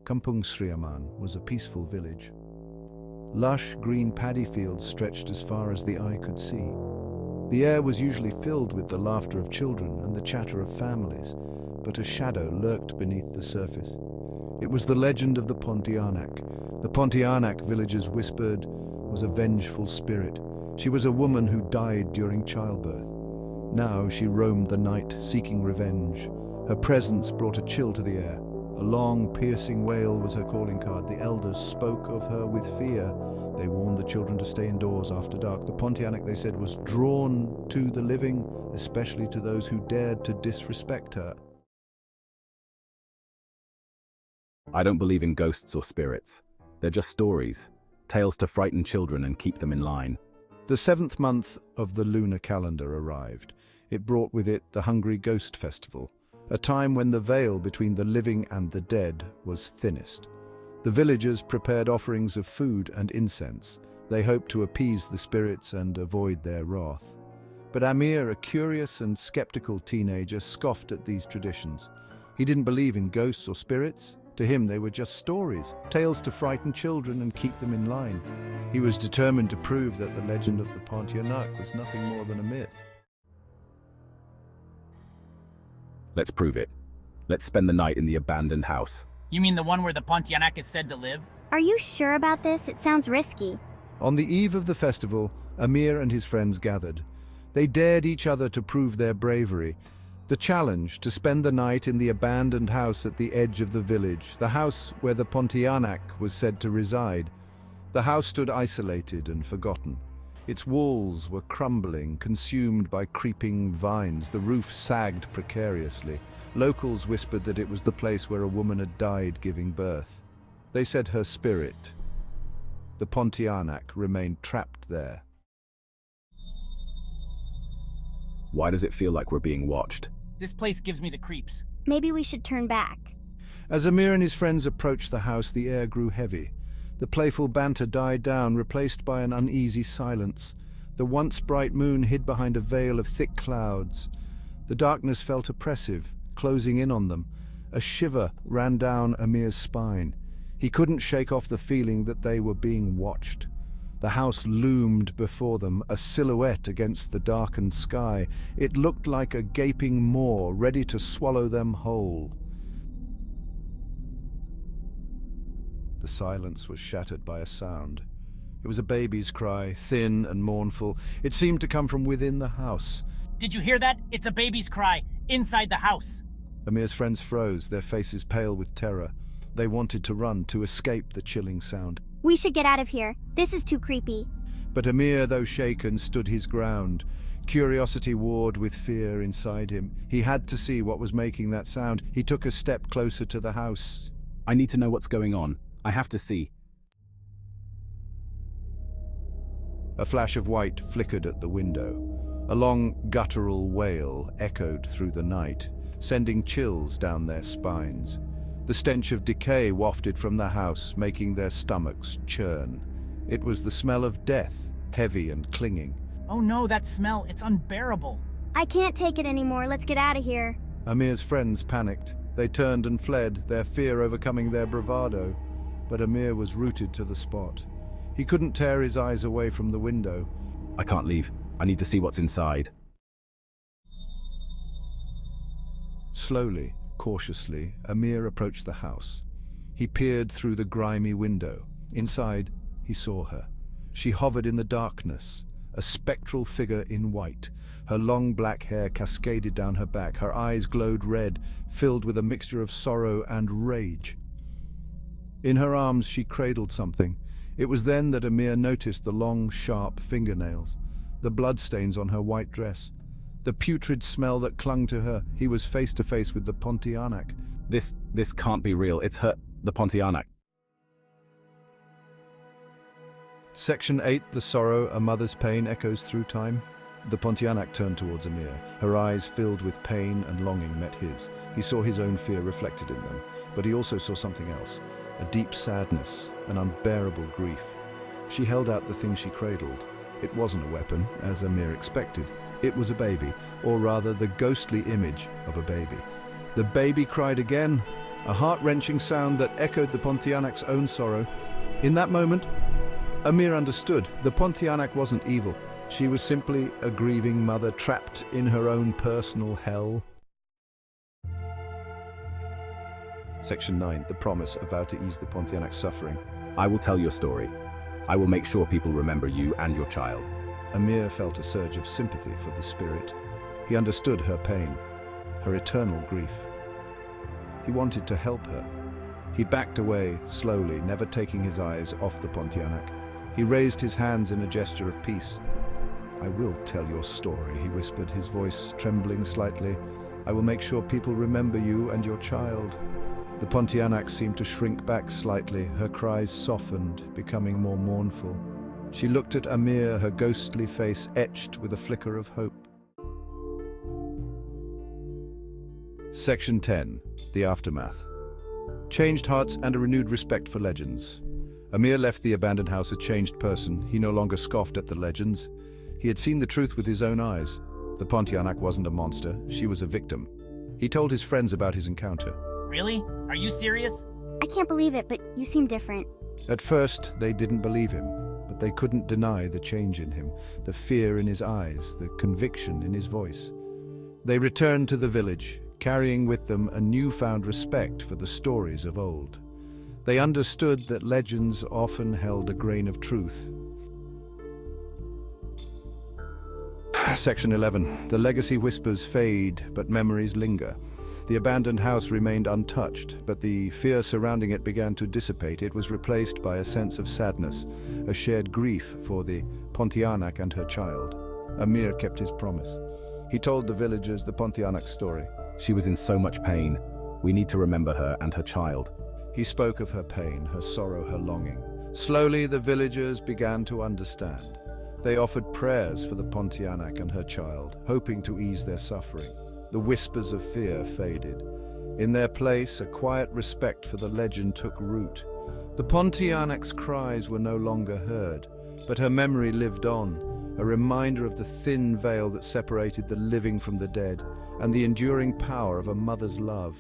Kampung Sriaman was a peaceful village. Lush green paddy fields stretched as far as the eye could see. The air was usually filled with the laughter of children and the chatter of families, but a shadow lurked beneath the surface. It was the legend of the Pontianak. The Pontianak, villagers whispered, was a vengeful spirit. She was a woman who died during childbirth. Now she roamed the night, seeking revenge. Her presence brought a chill to the air. A long, piercing wail was her calling card. The elders spoke of her with fear. They warned the children to stay indoors after dark. The Pontianak, they said, was drawn to the living, especially to those who dared to disrespect her. I don't believe in ghosts or spirits. They're just stories, tales to frighten children and keep them in line. The 7th month of the lunar calendar arrived. It brought with it the Hungry Ghost Festival, a time when the veil between the living and the dead was thinnest. The villagers prepared offerings of food and incense. They hoped to appease the spirits and avoid their wrath. But Amir, a curious and skeptical teenager, scoffed at these traditions. He didn't believe in ghosts or spirits. To him, they were just stories, tales to frighten children and keep them in line. He was determined to prove that the legend of the Pontianak was nothing more than a myth. Let's prove it. Let's spend the night in the abandoned house. You mean the one where the Pontianak is said to live? Are you sure about this? It sounds risky. On the eve of the festival, Amir and his friends gathered. They dared each other to prove their bravery. The challenge to spend the night in the abandoned house at the edge of the village, the house where the Pontianak was said to reside. The house stood isolated and forgotten. Its walls were crumbling, consumed by creeping vines. The roof sagged precariously. Locals whispered that it was the place where a woman had died giving birth. They said her spirit, the Pontianak, remained trapped there. Why does it feel like we're being watched? This place gives me the creeps. Maybe we should turn back. As Amir and his friends approached the house, the air grew heavy. The playful banter died down, replaced by an uneasy silence. The once bright moon hid behind a veil of thick clouds. The darkness felt oppressive, closing in on them. A shiver ran down Amir's spine. He couldn't shake off the feeling that they were being watched. The house loomed before them, a silhouette against the darkened sky. It looked like a gaping maw, ready to swallow them whole. The silence was shattered by a sound. It was a baby's cry, thin and mournful. It seemed to come from within the house. Did you hear that? It's a baby's cry, inside the house. Amir's friends froze, their faces pale with terror. They wanted to run, to escape the chilling sound. We should get out of here. This is too creepy. But Amir, though shaken, stood his ground. Curiosity warred with fear inside him. He had to see what was making that sound. He took a step closer to the house. I need to know what's going on. I have to see. A flash of white flickered at the window. A long guttural wail echoed through the night, sending chills down their spines. The stench of decay wafted from the house, making their stomachs churn. It was the smell of death, heavy and clinging. Oh no, that smell, it's unbearable. I can't take it anymore. Let's get out of here. Amir's friends panicked. They turned and fled, their fear overcoming their bravado. But Amir was rooted to the spot. He couldn't tear his eyes away from the window. I can't leave. I need to see what's inside. Slowly, cautiously, Amir approached the house. He peered through the grimy window. Inside, he saw her. She hovered in the darkness, a spectral figure in white. Her long black hair cascaded down her back. Her eyes glowed red, filled with a mixture of sorrow and rage. In her arms, she cradled something. It was then that Amir noticed the long, sharp fingernails, the bloodstains on her white dress, the putrid smell that clung to her. He was face to face with the Pontianak. This can't be real. It's her, the Pontianak. Section 8, The Sorrow, A Mother's Pain Echoes Through Time. The Pontianak turned towards Amir. Her eyes, filled with pain and longing, met his. He saw his own fear reflected in them, but he also saw something else, a deep sadness, an unbearable grief. She held out the thing she cradled. It wasn't a weapon, as Amir expected. It was a baby, or rather the ghostly image of a baby. The baby cried again, a heart-wrenching sound that echoed the Pontianac's own sorrow. In that moment, Amir understood. The Pontianak wasn't evil. She was simply a grieving mother trapped in her own personal hell. Section 9. The Promise, a vow to ease the Pontianac's suffering. I will tell your story. I will make sure people remember you and your child. Amir felt a surge of sympathy for the spirit. He understood her pain, her eternal grief. He wanted to help her. He backed away slowly, never taking his eyes off the Pontianak. He raised his hands in a gesture of peace. "I will tell your story," he whispered, his voice trembling slightly. "I will make sure people remember you and your child." The Pontianak seemed to shrink back slightly. Her cries softened, becoming more mournful. She looked at Amir, her ghostly face etched with a flicker of hope. Section 10. The Aftermath. Changed hearts and a renewed respect for legends. Amir left the abandoned house a changed person. He no longer scoffed at the legends. He had seen the truth with his own eyes. The Pontianak wasn't a monster, she was a victim. He told his friends about his encounter. Really? Are you serious? I can't believe it, but you seem different. At first, they didn't believe him, but they couldn't deny the change in him, the fear in his eyes, the conviction in his voice. They returned to the village, carrying with them a newfound respect for the stories of old. They understood that legends often held a grain of truth. Section 11. The legacy whispers fade, but memories linger. The abandoned house remained untouched, but the fear surrounding it began to dissipate. It was replaced by a sense of sadness, a shared grief for the Pontianak and her child. Amir kept his promise. He told the villagers the Pontianak story. She was in so much pain. We need to remember her and her child. He spoke of her pain, her sorrow, her longing. Slowly, the villagers began to understand. They offered prayers for the Pontianak and her child, hoping to ease their suffering. The whispers of fear faded. In their place, a quiet respect for the legend took root. The Pontianak's cries were no longer heard, but her memory lived on, a reminder of the thin veil that separated the living from the dead, and the enduring power of a mother's love.